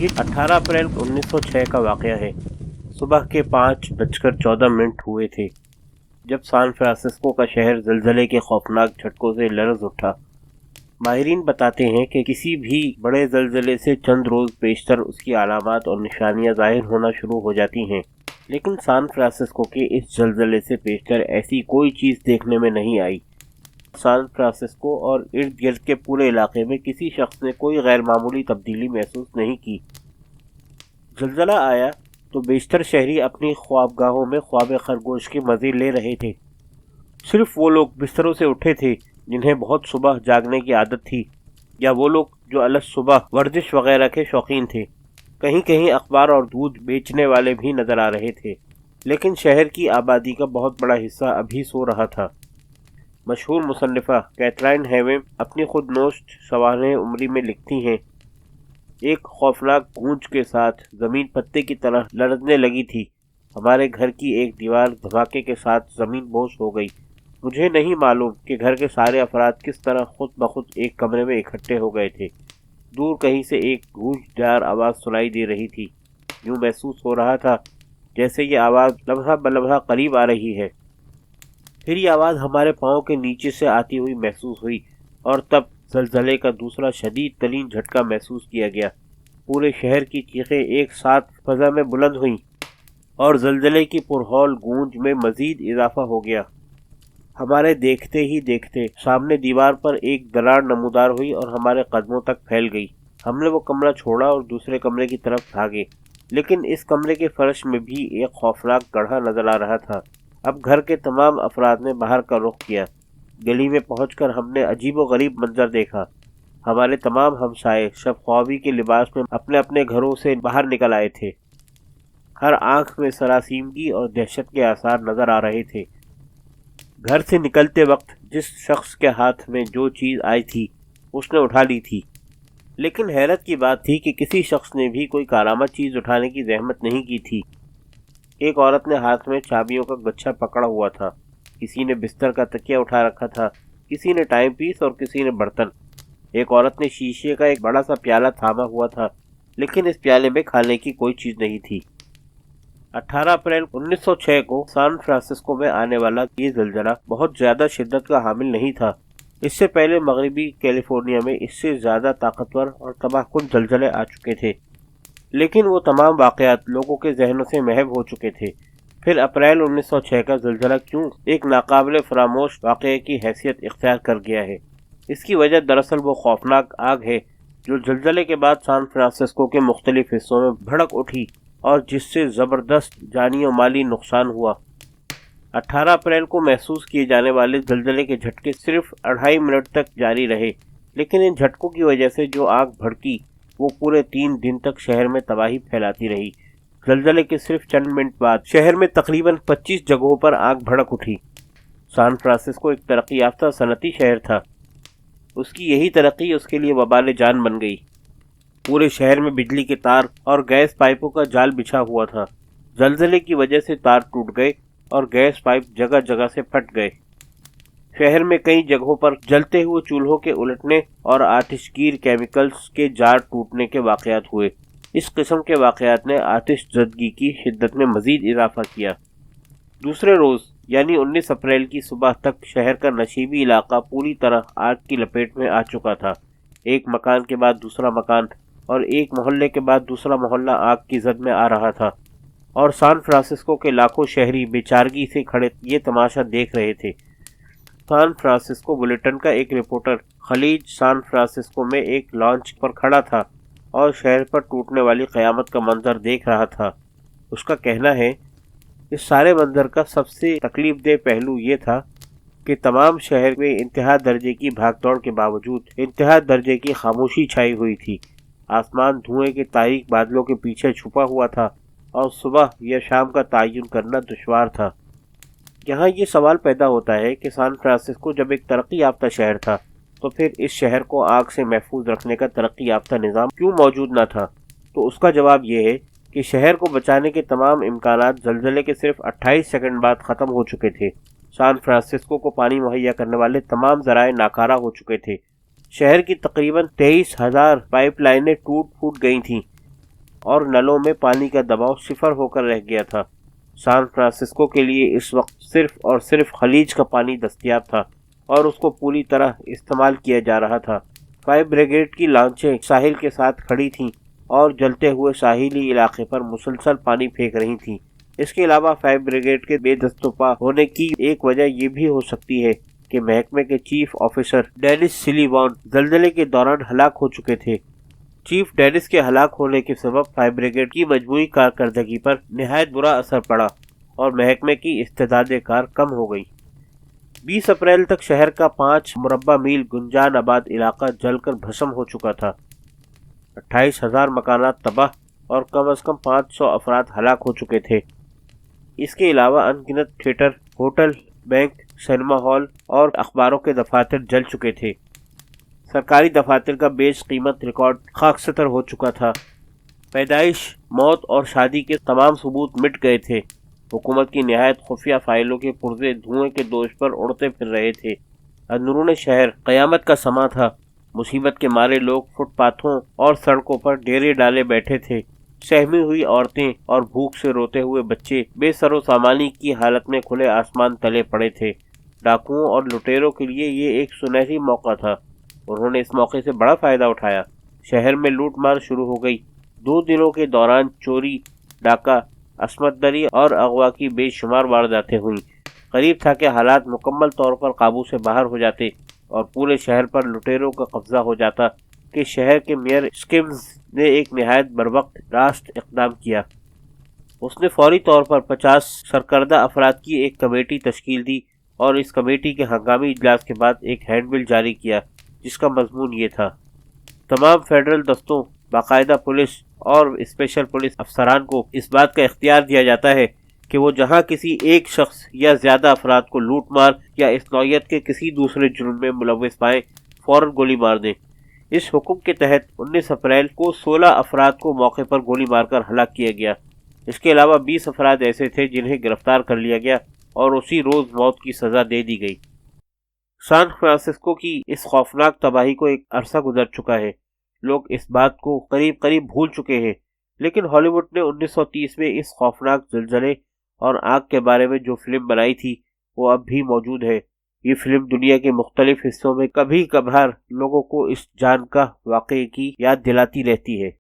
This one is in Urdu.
یہ 18 اپریل 1906 کا واقعہ ہے۔ صبح کے 5:14 ہوئے تھے جب سان فرانسسکو کا شہر زلزلے کے خوفناک جھٹکوں سے لرز اٹھا۔ ماہرین بتاتے ہیں کہ کسی بھی بڑے زلزلے سے چند روز پیشتر اس کی علامات اور نشانیاں ظاہر ہونا شروع ہو جاتی ہیں، لیکن سان فرانسسکو کے اس زلزلے سے پیشتر ایسی کوئی چیز دیکھنے میں نہیں آئی۔ سان فرانسسکو اور ارد گرد کے پورے علاقے میں کسی شخص نے کوئی غیر معمولی تبدیلی محسوس نہیں کی۔ زلزلہ آیا تو بیشتر شہری اپنی خوابگاہوں میں خواب خرگوش کے مزے لے رہے تھے۔ صرف وہ لوگ بستروں سے اٹھے تھے جنہیں بہت صبح جاگنے کی عادت تھی، یا وہ لوگ جو الگ صبح ورزش وغیرہ کے شوقین تھے۔ کہیں کہیں اخبار اور دودھ بیچنے والے بھی نظر آ رہے تھے، لیکن شہر کی آبادی کا بہت بڑا حصہ ابھی سو رہا تھا۔ مشہور مصنفہ کیتھرائن ہیویم اپنی خود نوشت سوانح عمری میں لکھتی ہیں، ایک خوفناک گونج کے ساتھ زمین پتے کی طرح لرزنے لگی تھی۔ ہمارے گھر کی ایک دیوار دھماکے کے ساتھ زمین بوس ہو گئی۔ مجھے نہیں معلوم کہ گھر کے سارے افراد کس طرح خود بخود ایک کمرے میں اکٹھے ہو گئے تھے۔ دور کہیں سے ایک گونجدار آواز سنائی دے رہی تھی۔ یوں محسوس ہو رہا تھا جیسے یہ آواز لمحہ بلمحہ قریب آ رہی ہے۔ پھر یہ آواز ہمارے پاؤں کے نیچے سے آتی ہوئی محسوس ہوئی، اور تب زلزلے کا دوسرا شدید ترین جھٹکا محسوس کیا گیا۔ پورے شہر کی چیخیں ایک ساتھ فضا میں بلند ہوئیں، اور زلزلے کی پرہول گونج میں مزید اضافہ ہو گیا۔ ہمارے دیکھتے ہی دیکھتے سامنے دیوار پر ایک دراڑ نمودار ہوئی اور ہمارے قدموں تک پھیل گئی۔ ہم نے وہ کمرہ چھوڑا اور دوسرے کمرے کی طرف بھاگے، لیکن اس کمرے کے فرش میں بھی ایک خوفناک گڑھا نظر آ رہا تھا۔ اب گھر کے تمام افراد نے باہر کا رخ کیا۔ گلی میں پہنچ کر ہم نے عجیب و غریب منظر دیکھا۔ ہمارے تمام ہمسائے شب خوابی کے لباس میں اپنے اپنے گھروں سے باہر نکل آئے تھے۔ ہر آنکھ میں سراسیمگی اور دہشت کے آثار نظر آ رہے تھے۔ گھر سے نکلتے وقت جس شخص کے ہاتھ میں جو چیز آئی تھی اس نے اٹھا لی تھی، لیکن حیرت کی بات تھی کہ کسی شخص نے بھی کوئی کارآمد چیز اٹھانے کی زحمت نہیں کی تھی۔ ایک عورت نے ہاتھ میں چابیوں کا گچھا پکڑا ہوا تھا، کسی نے بستر کا تکیہ اٹھا رکھا تھا، کسی نے ٹائم پیس اور کسی نے برتن۔ ایک عورت نے شیشے کا ایک بڑا سا پیالہ تھاما ہوا تھا، لیکن اس پیالے میں کھانے کی کوئی چیز نہیں تھی۔ 18 اپریل 1906 کو سان فرانسسکو میں آنے والا یہ زلزلہ بہت زیادہ شدت کا حامل نہیں تھا۔ اس سے پہلے مغربی کیلیفورنیا میں اس سے زیادہ طاقتور اور تباہ کن زلزلے آ چکے تھے، لیکن وہ تمام واقعات لوگوں کے ذہنوں سے محو ہو چکے تھے۔ پھر اپریل 1906 کا زلزلہ کیوں ایک ناقابل فراموش واقعے کی حیثیت اختیار کر گیا ہے؟ اس کی وجہ دراصل وہ خوفناک آگ ہے جو زلزلے کے بعد سان فرانسسکو کے مختلف حصوں میں بھڑک اٹھی اور جس سے زبردست جانی و مالی نقصان ہوا۔ 18 اپریل کو محسوس کیے جانے والے زلزلے کے جھٹکے صرف 2.5 منٹ تک جاری رہے، لیکن ان جھٹکوں کی وجہ سے جو آگ بھڑکی وہ پورے 3 دن تک شہر میں تباہی پھیلاتی رہی۔ زلزلے کے صرف چند منٹ بعد شہر میں تقریباً 25 جگہوں پر آگ بھڑک اٹھی۔ سان فرانسسکو ایک ترقی یافتہ صنعتی شہر تھا۔ اس کی یہی ترقی اس کے لیے وبال جان بن گئی۔ پورے شہر میں بجلی کے تار اور گیس پائپوں کا جال بچھا ہوا تھا۔ زلزلے کی وجہ سے تار ٹوٹ گئے اور گیس پائپ جگہ جگہ سے پھٹ گئے۔ شہر میں کئی جگہوں پر جلتے ہوئے چولہوں کے الٹنے اور آتش گیر کیمیکلز کے جار ٹوٹنے کے واقعات ہوئے۔ اس قسم کے واقعات نے آتش زدگی کی شدت میں مزید اضافہ کیا۔ دوسرے روز یعنی 19 اپریل کی صبح تک شہر کا نشیبی علاقہ پوری طرح آگ کی لپیٹ میں آ چکا تھا۔ ایک مکان کے بعد دوسرا مکان اور ایک محلے کے بعد دوسرا محلہ آگ کی زد میں آ رہا تھا، اور سان فرانسسکو کے لاکھوں شہری بے چارگی سے کھڑے یہ تماشا دیکھ رہے تھے۔ سان فرانسسکو بلیٹن کا ایک رپورٹر خلیج سان فرانسسکو میں ایک لانچ پر کھڑا تھا اور شہر پر ٹوٹنے والی قیامت کا منظر دیکھ رہا تھا۔ اس کا کہنا ہے، اس سارے منظر کا سب سے تکلیف دہ پہلو یہ تھا کہ تمام شہر میں انتہا درجے کی بھاگ دوڑ کے باوجود انتہا درجے کی خاموشی چھائی ہوئی تھی۔ آسمان دھوئیں کے تاریک بادلوں کے پیچھے چھپا ہوا تھا اور صبح یا شام کا تعین کرنا دشوار تھا۔ یہاں یہ سوال پیدا ہوتا ہے کہ سان فرانسسکو جب ایک ترقی یافتہ شہر تھا تو پھر اس شہر کو آگ سے محفوظ رکھنے کا ترقی یافتہ نظام کیوں موجود نہ تھا؟ تو اس کا جواب یہ ہے کہ شہر کو بچانے کے تمام امکانات زلزلے کے صرف 28 سیکنڈ بعد ختم ہو چکے تھے۔ سان فرانسسکو کو پانی مہیا کرنے والے تمام ذرائع ناکارہ ہو چکے تھے۔ شہر کی تقریباً 23,000 پائپ لائنیں ٹوٹ پھوٹ گئی تھیں۔ اور نلوں میں پانی کا دباؤ صفر ہو کر رہ گیا تھا۔ سان فرانسسکو کے لیے اس وقت صرف اور صرف خلیج کا پانی دستیاب تھا اور اس کو پوری طرح استعمال کیا جا رہا تھا۔ فائر بریگیڈ کی لانچیں ساحل کے ساتھ کھڑی تھیں اور جلتے ہوئے ساحلی علاقے پر مسلسل پانی پھینک رہی تھیں۔ اس کے علاوہ فائر بریگیڈ کے بے دست و پا ہونے کی ایک وجہ یہ بھی ہو سکتی ہے کہ محکمے کے چیف آفیسر ڈینس سلیوان زلزلے کے دوران ہلاک ہو چکے تھے۔ چیف ڈینس کے ہلاک ہونے کے سبب فائر بریگیڈ کی مجموعی کارکردگی پر نہایت برا اثر پڑا اور محکمے کی استعداد کار کم ہو گئی۔ 20 اپریل تک شہر کا 5 مربع میل گنجان آباد علاقہ جل کر بھسم ہو چکا تھا۔ 28,000 مکانات تباہ اور کم از کم 500 افراد ہلاک ہو چکے تھے۔ اس کے علاوہ ان گنت theatre, hotel, bank, cinema hall اور اخباروں کے دفاتر جل چکے تھے۔ سرکاری دفاتر کا بیش قیمت ریکارڈ خاکستر ہو چکا تھا۔ پیدائش، موت اور شادی کے تمام ثبوت مٹ گئے تھے۔ حکومت کی نہایت خفیہ فائلوں کے پرزے دھوئیں کے دوش پر اڑتے پھر رہے تھے۔ اندرون شہر قیامت کا سماں تھا۔ مصیبت کے مارے لوگ فٹ پاتھوں اور سڑکوں پر ڈیرے ڈالے بیٹھے تھے۔ سہمی ہوئی عورتیں اور بھوک سے روتے ہوئے بچے بے سر و سامانی کی حالت میں کھلے آسمان تلے پڑے تھے۔ ڈاکوؤں اور لٹیروں کے لیے یہ ایک سنہری موقع تھا۔ انہوں نے اس موقع سے بڑا فائدہ اٹھایا۔ شہر میں لوٹ مار شروع ہو گئی۔ 2 دنوں کے دوران چوری، ڈاکہ، عصمت دری اور اغوا کی بے شمار وارداتیں ہوئیں۔ قریب تھا کہ حالات مکمل طور پر قابو سے باہر ہو جاتے اور پورے شہر پر لٹیروں کا قبضہ ہو جاتا کہ شہر کے میئر اسکمز نے ایک نہایت بروقت راست اقدام کیا۔ اس نے فوری طور پر 50 سرکردہ افراد کی ایک کمیٹی تشکیل دی اور اس کمیٹی کے ہنگامی اجلاس کے بعد ایک ہینڈ بل جاری کیا جس کا مضمون یہ تھا: تمام فیڈرل دستوں، باقاعدہ پولیس اور اسپیشل پولیس افسران کو اس بات کا اختیار دیا جاتا ہے کہ وہ جہاں کسی ایک شخص یا زیادہ افراد کو لوٹ مار یا اس نوعیت کے کسی دوسرے جرم میں ملوث پائیں فوراً گولی مار دیں۔ اس حکم کے تحت 19 اپریل کو 16 افراد کو موقع پر گولی مار کر ہلاک کیا گیا۔ اس کے علاوہ 20 افراد ایسے تھے جنہیں گرفتار کر لیا گیا اور اسی روز موت کی سزا دے دی گئی۔ سان فرانسسکو کی اس خوفناک تباہی کو ایک عرصہ گزر چکا ہے۔ لوگ اس بات کو قریب بھول چکے ہیں، لیکن ہالی ووڈ نے 1930 میں اس خوفناک زلزلے اور آگ کے بارے میں جو فلم بنائی تھی وہ اب بھی موجود ہے۔ یہ فلم دنیا کے مختلف حصوں میں کبھی کبھار لوگوں کو اس جان کا واقعے کی یاد دلاتی رہتی ہے۔